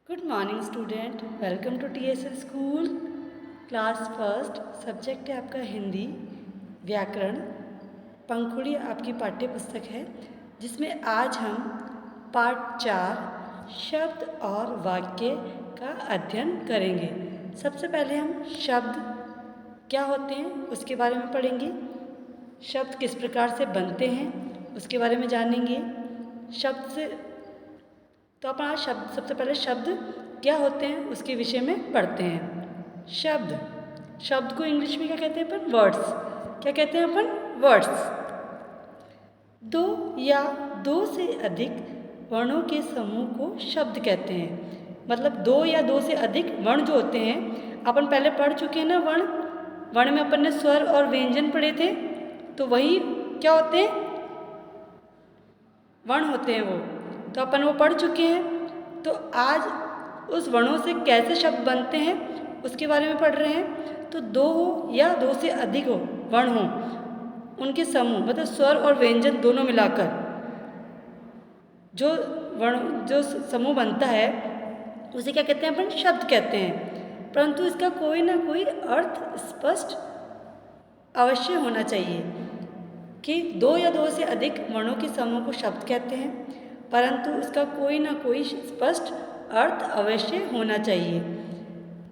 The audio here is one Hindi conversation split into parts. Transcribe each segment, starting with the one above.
Good morning student, welcome to TSL school. Class first, subject है आपका हिंदी व्याकरण। पंखुड़ी आपकी पाठ्य पुस्तक है जिसमें आज हम पाठ 4 शब्द और वाक्य का अध्ययन करेंगे। सबसे पहले हम शब्द क्या होते हैं उसके बारे में पढ़ेंगे। शब्द किस प्रकार से बनते हैं उसके बारे में जानेंगे। शब्द से तो अपन आज सबसे पहले शब्द क्या होते हैं उसके विषय में पढ़ते हैं। शब्द को इंग्लिश में क्या कहते हैं अपन? वर्ड्स। क्या कहते हैं अपन? वर्ड्स। दो या दो से अधिक वर्णों के समूह को शब्द कहते हैं। मतलब दो या दो से अधिक वर्ण जो होते हैं, अपन पहले पढ़ चुके हैं ना। वर्ण में अपन ने स्वर और व्यंजन पढ़े थे, तो वही क्या होते हैं? वर्ण होते हैं वो। तो अपन वो पढ़ चुके हैं। तो आज उस वर्णों से कैसे शब्द बनते हैं उसके बारे में पढ़ रहे हैं। तो दो हो या दो से अधिक हो वर्ण हो, उनके समूह मतलब स्वर और व्यंजन दोनों मिलाकर जो समूह बनता है उसे क्या कहते हैं? अपन शब्द कहते हैं। परंतु इसका कोई ना कोई अर्थ स्पष्ट अवश्य होना चाहिए कि दो या दो से अधिक वर्णों के समूह को शब्द कहते हैं, परंतु उसका कोई ना कोई स्पष्ट अर्थ अवश्य होना चाहिए।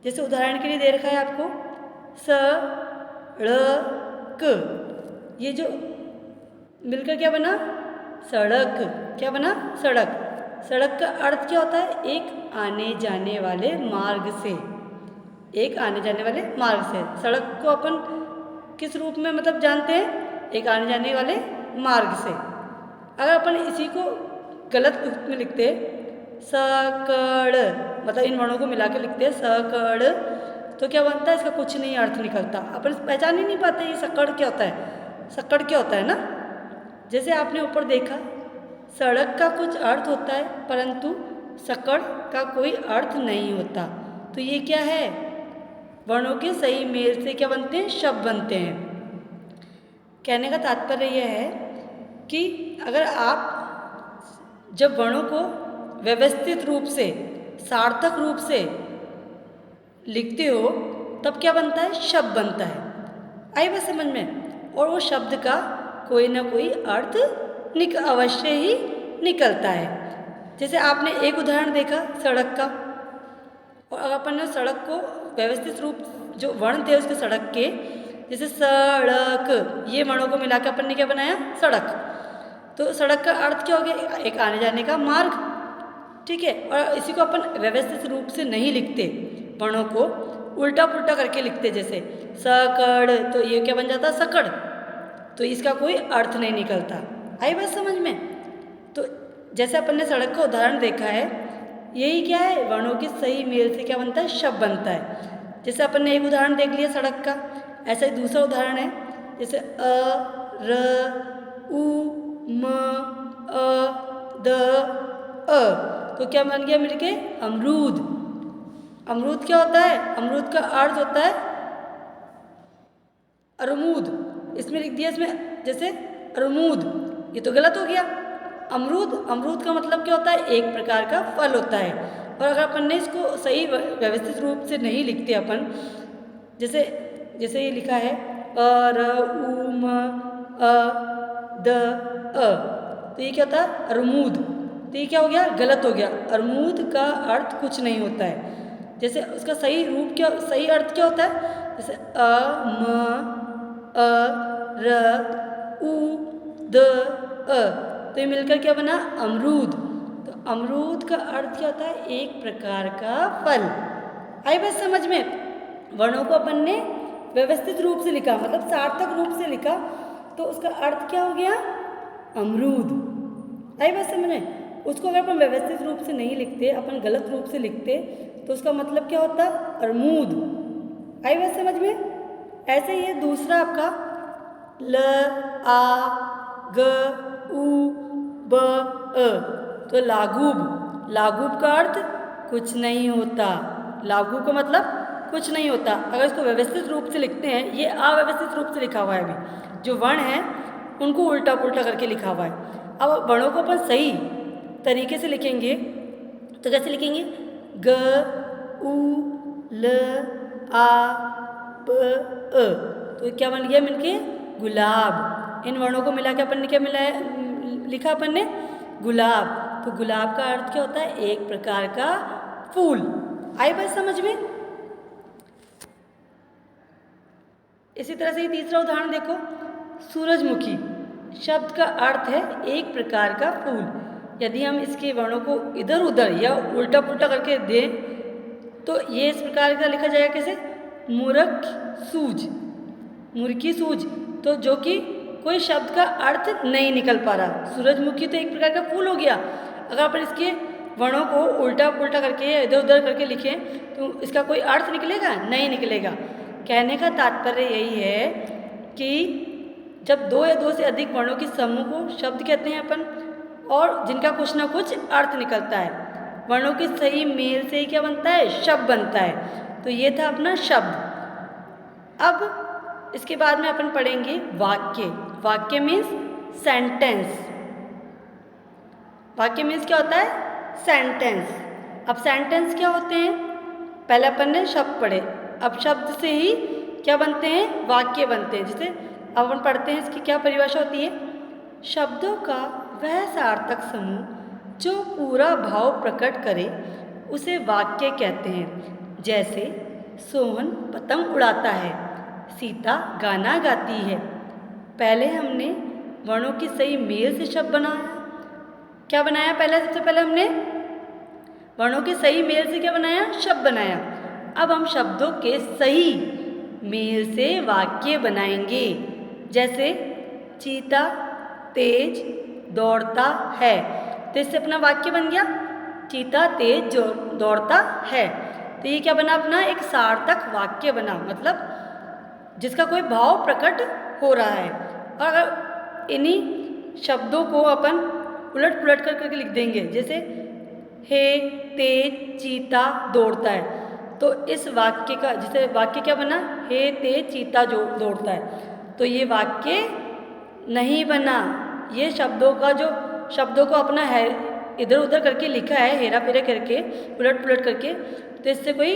जैसे उदाहरण के लिए दे रखा है आपको सड़क, ये जो मिलकर क्या बना? सड़क। क्या बना? सड़क। सड़क का अर्थ क्या होता है? एक आने जाने वाले मार्ग से। एक आने जाने वाले मार्ग से। सड़क को अपन किस रूप में मतलब जानते हैं? एक आने जाने वाले मार्ग से। अगर अपन इसी को गलत रूप में लिखते सकड़, मतलब इन वर्णों को मिला के लिखते हैं सकड़, तो क्या बनता है? इसका कुछ नहीं अर्थ निकलता। अपन पहचान ही नहीं पाते ये सकड़ क्या होता है, सकड़ क्या होता है ना। जैसे आपने ऊपर देखा, सड़क का कुछ अर्थ होता है परंतु सकड़ का कोई अर्थ नहीं होता। तो ये क्या है? वर्णों के सही मेल से क्या बनते हैं? शब्द बनते हैं। कहने का तात्पर्य यह है कि अगर आप जब वर्णों को व्यवस्थित रूप से, सार्थक रूप से लिखते हो तब क्या बनता है? शब्द बनता है। आई बात समझ में? और वो शब्द का कोई ना कोई अर्थ अवश्य ही निकलता है। जैसे आपने एक उदाहरण देखा सड़क का, और अगर अपन ने सड़क को व्यवस्थित रूप जो वर्ण थे उसके सड़क के, जैसे सड़क, ये वर्णों को मिलाकर अपन ने क्या बनाया? सड़क। तो सड़क का अर्थ क्या हो गया? एक आने जाने का मार्ग। ठीक है। और इसी को अपन व्यवस्थित रूप से नहीं लिखते, वर्णों को उल्टा पुल्टा करके लिखते। जैसे सकड़, तो ये क्या बन जाता? सकड़। तो इसका कोई अर्थ नहीं निकलता। आई बात समझ में? तो जैसे अपन ने सड़क का उदाहरण देखा है, यही क्या है? वर्णों के सही मेल से क्या बनता है? शब्द बनता है। जैसे अपन ने एक उदाहरण देख लिया सड़क का, ऐसा ही दूसरा उदाहरण है। जैसे अ र उ म अ द अ, तो क्या बन गया मिलके? अमरूद। अमरूद क्या होता है? अमरूद का अर्थ होता है अरमूद। इसमें लिख दिया इसमें जैसे अरमूद, ये तो गलत हो गया। अमरूद का मतलब क्या होता है? एक प्रकार का फल होता है। और अगर अपन ने इसको सही व्यवस्थित रूप से नहीं लिखते अपन, जैसे ये लिखा है अ र उ म अ द अ, तो ये क्या होता है? अरमूद। तो ये क्या हो गया? गलत हो गया। अरमूद का अर्थ कुछ नहीं होता है। जैसे उसका सही रूप क्या, सही अर्थ क्या होता है? जैसे अ म अ र उ द अ, तो ये मिलकर क्या बना? अमरूद। तो अमरूद का अर्थ क्या होता है? एक प्रकार का फल। आई बात समझ में? वर्णों को अपन ने व्यवस्थित रूप से लिखा, मतलब सार्थक रूप से लिखा, तो उसका अर्थ क्या हो गया? अमरूद। आई बात समझ में? उसको अगर अपन व्यवस्थित रूप से नहीं लिखते, अपन गलत रूप से लिखते, तो उसका मतलब क्या होता? अरमूद। आई बात समझ में? ऐसे ही दूसरा आपका ल आ ग उ ब अ, तो लागूब। लागूब का अर्थ कुछ नहीं होता। लागू का मतलब कुछ नहीं होता। अगर इसको व्यवस्थित रूप से लिखते हैं, ये अव्यवस्थित रूप से लिखा हुआ है। अभी जो वर्ण है उनको उल्टा पुल्टा करके लिखा हुआ है। अब वर्णों को अपन सही तरीके से लिखेंगे तो कैसे लिखेंगे? ग उ ल आ ब अ। तो क्या बन गया मिलके गुलाब। इन वर्णों को मिला के अपन ने क्या मिलाया, लिखा अपन ने गुलाब। तो गुलाब का अर्थ क्या होता है, एक प्रकार का फूल। आई बात समझ में। इसी तरह से ये तीसरा उदाहरण देखो, सूरजमुखी शब्द का अर्थ है एक प्रकार का फूल। यदि हम इसके वर्णों को इधर उधर या उल्टा पुल्टा करके दें तो ये इस प्रकार का लिखा जाएगा कैसे, मूर्ख सूज, मुर्की सूज। तो जो कि कोई शब्द का अर्थ नहीं निकल पा रहा। सूरजमुखी तो एक प्रकार का फूल हो गया, अगर अपन इसके वर्णों को उल्टा पुल्टा करके या इधर उधर करके लिखें तो इसका कोई अर्थ निकलेगा, नहीं निकलेगा। कहने का तात्पर्य यही है कि जब दो या दो से अधिक वर्णों के समूह को शब्द कहते हैं अपन, और जिनका कुछ ना कुछ अर्थ निकलता है, वर्णों के सही मेल से ही क्या बनता है, शब्द बनता है। तो ये था अपना शब्द। अब इसके बाद में अपन पढ़ेंगे वाक्य। वाक्य मीन्स सेंटेंस। वाक्य मीन्स क्या होता है, सेंटेंस। अब सेंटेंस क्या होते हैं, पहले अपन ने शब्द पढ़े, अब शब्द से ही क्या बनते हैं, वाक्य बनते हैं। जैसे अब अपन पढ़ते हैं, इसकी क्या परिभाषा होती है, शब्दों का वह सार्थक समूह जो पूरा भाव प्रकट करे उसे वाक्य कहते हैं। जैसे सोहन पतंग उड़ाता है, सीता गाना गाती है। पहले हमने वर्णों की सही मेल से शब्द बनाया। क्या बनाया, पहले सबसे पहले हमने वर्णों के सही मेल से क्या बनाया, शब्द बनाया। अब हम शब्दों के सही मेल से वाक्य बनाएंगे। जैसे चीता तेज दौड़ता है, तो इससे अपना वाक्य बन गया चीता तेज दौड़ता है। तो ये क्या बना, अपना एक सार्थक वाक्य बना, मतलब जिसका कोई भाव प्रकट हो रहा है। और अगर इन्हीं शब्दों को अपन उलट पुलट कर करके लिख देंगे, जैसे हे तेज चीता दौड़ता है, तो इस वाक्य का, जैसे वाक्य क्या बना, हे तेज चीता जो दौड़ता है, तो ये वाक्य नहीं बना। ये शब्दों का जो शब्दों को अपना है इधर उधर करके लिखा है, हेरा फेरा करके, उलट पुलट करके, तो इससे कोई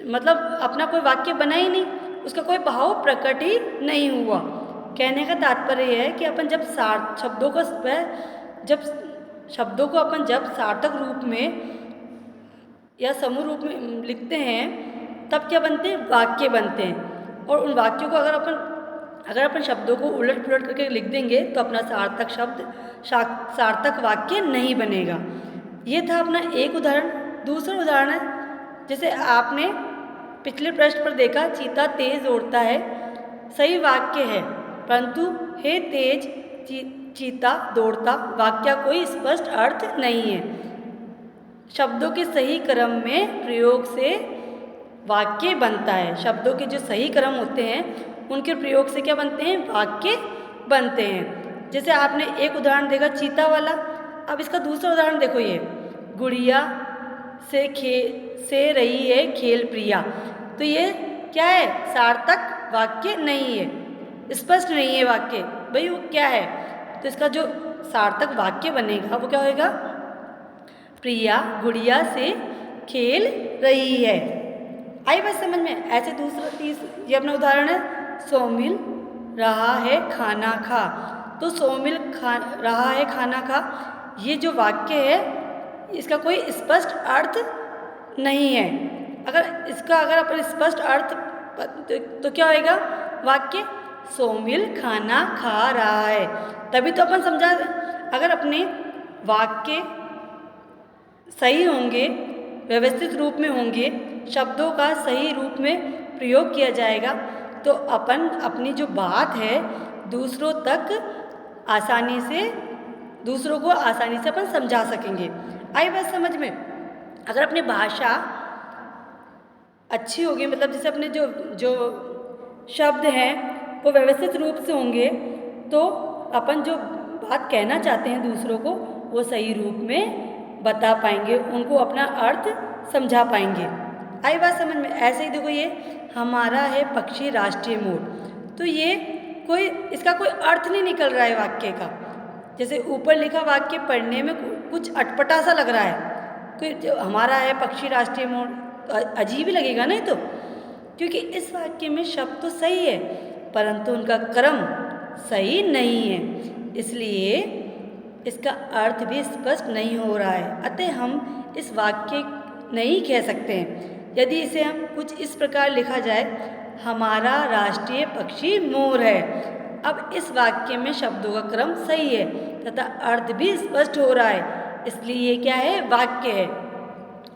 मतलब अपना कोई वाक्य बना ही नहीं, उसका कोई भाव प्रकट ही नहीं हुआ। कहने का तात्पर्य यह है कि अपन जब शब्दों को अपन जब सार्थक रूप में या समूह रूप में लिखते हैं तब क्या बनते हैं, वाक्य बनते हैं। और उन वाक्यों को अगर अपन शब्दों को उलट पुलट करके लिख देंगे तो अपना सार्थक वाक्य नहीं बनेगा। ये था अपना एक उदाहरण। दूसरा उदाहरण है, जैसे आपने पिछले प्रश्न पर देखा, चीता तेज दौड़ता है, सही वाक्य है, परंतु हे तेज चीता दौड़ता वाक्य कोई स्पष्ट अर्थ नहीं है। शब्दों के सही क्रम में प्रयोग से वाक्य बनता है। शब्दों के जो सही क्रम होते हैं उनके प्रयोग से क्या बनते हैं, वाक्य बनते हैं। जैसे आपने एक उदाहरण देखा चीता वाला, अब इसका दूसरा उदाहरण देखो, ये गुड़िया से रही है खेल प्रिया। तो ये क्या है, सार्थक वाक्य नहीं है, स्पष्ट नहीं है वाक्य, भाई वो क्या है। तो इसका जो सार्थक वाक्य बनेगा वो क्या होगा, प्रिया गुड़िया से खेल रही है। आई बात समझ में। ऐसे ये अपना उदाहरण है, सो मिल रहा है खाना खा। तो सो मिल रहा है खाना खा, ये जो वाक्य है इसका कोई स्पष्ट अर्थ नहीं है। अगर अपन स्पष्ट अर्थ तो क्या होएगा वाक्य, सो मिल खाना खा रहा है, तभी तो अपन समझा। अगर अपने वाक्य सही होंगे, व्यवस्थित रूप में होंगे, शब्दों का सही रूप में प्रयोग किया जाएगा, तो अपन अपनी जो बात है दूसरों को आसानी से अपन समझा सकेंगे। आई बात समझ में। अगर अपनी भाषा अच्छी होगी, मतलब जैसे अपने जो शब्द हैं वो व्यवस्थित रूप से होंगे, तो अपन जो बात कहना चाहते हैं दूसरों को वो सही रूप में बता पाएंगे, उनको अपना अर्थ समझा पाएंगे। आई बात समझ में। ऐसे ही देखो, ये हमारा है पक्षी राष्ट्रीय मोर, तो ये इसका कोई अर्थ नहीं निकल रहा है वाक्य का। जैसे ऊपर लिखा वाक्य पढ़ने में कुछ अटपटा सा लग रहा है, कोई जो हमारा है पक्षी राष्ट्रीय मोर, तो अजीब ही लगेगा नहीं तो, क्योंकि इस वाक्य में शब्द तो सही है परंतु उनका क्रम सही नहीं है, इसलिए इसका अर्थ भी स्पष्ट नहीं हो रहा है। अतः हम इस वाक्य नहीं कह सकते हैं। यदि इसे हम कुछ इस प्रकार लिखा जाए, हमारा राष्ट्रीय पक्षी मोर है। अब इस वाक्य में शब्दों का क्रम सही है तथा अर्थ भी स्पष्ट हो रहा है, इसलिए ये क्या है, वाक्य है।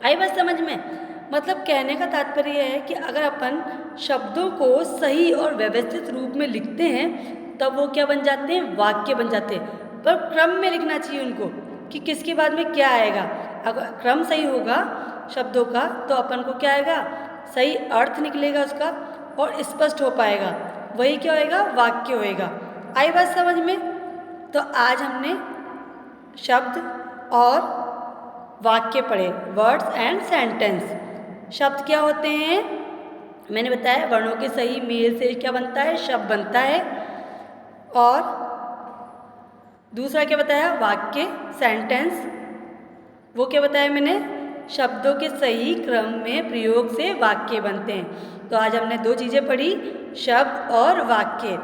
आई बात समझ में? मतलब कहने का तात्पर्य है कि अगर अपन शब्दों को सही और व्यवस्थित रूप में लिखते हैं तब वो क्या बन जाते हैं, वाक्य बन जाते हैं। पर क्रम में लिखना चाहिए उनको कि किसके बाद में क्या आएगा। अगर क्रम सही होगा शब्दों का तो अपन को क्या आएगा, सही अर्थ निकलेगा उसका और स्पष्ट हो पाएगा, वही क्या होएगा, वाक्य होएगा। आई बात समझ में? तो आज हमने शब्द और वाक्य पढ़े, वर्ड्स एंड सेंटेंस। शब्द क्या होते हैं, मैंने बताया वर्णों के सही मेल से क्या बनता है, शब्द बनता है। और दूसरा क्या बताया, वाक्य, सेंटेंस। वो क्या बताया मैंने, शब्दों के सही क्रम में प्रयोग से वाक्य बनते हैं। तो आज हमने दो चीज़ें पढ़ी, शब्द और वाक्य,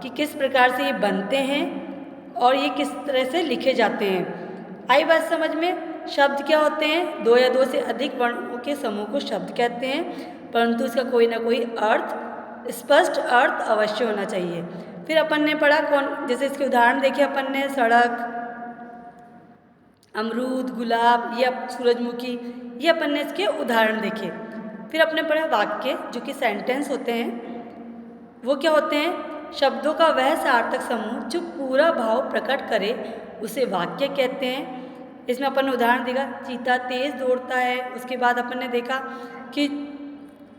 कि किस प्रकार से ये बनते हैं और ये किस तरह से लिखे जाते हैं। आई बात समझ में? शब्द क्या होते हैं, दो या दो से अधिक वर्णों के समूह को शब्द कहते हैं, परंतु इसका कोई ना कोई अर्थ, स्पष्ट अर्थ अवश्य होना चाहिए। फिर अपन ने पढ़ा जैसे इसके उदाहरण देखे अपन ने, सड़क, अमरूद, गुलाब या सूरजमुखी, ये अपन ने इसके उदाहरण देखे। फिर अपने पढ़ा वाक्य, जो कि सेंटेंस होते हैं। वो क्या होते हैं, शब्दों का वह सार्थक समूह जो पूरा भाव प्रकट करे उसे वाक्य कहते हैं। इसमें अपन ने उदाहरण देखा, चीता तेज दौड़ता है। उसके बाद अपन ने देखा कि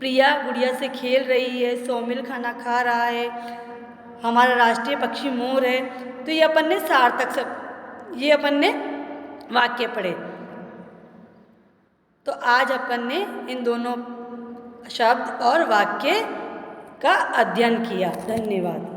प्रिया गुड़िया से खेल रही है, सौमिल खाना खा रहा है, हमारा राष्ट्रीय पक्षी मोर है। तो ये अपन ने सार्थक सब, ये अपन ने वाक्य पढ़े। तो आज अपन ने इन दोनों शब्द और वाक्य का अध्ययन किया। धन्यवाद।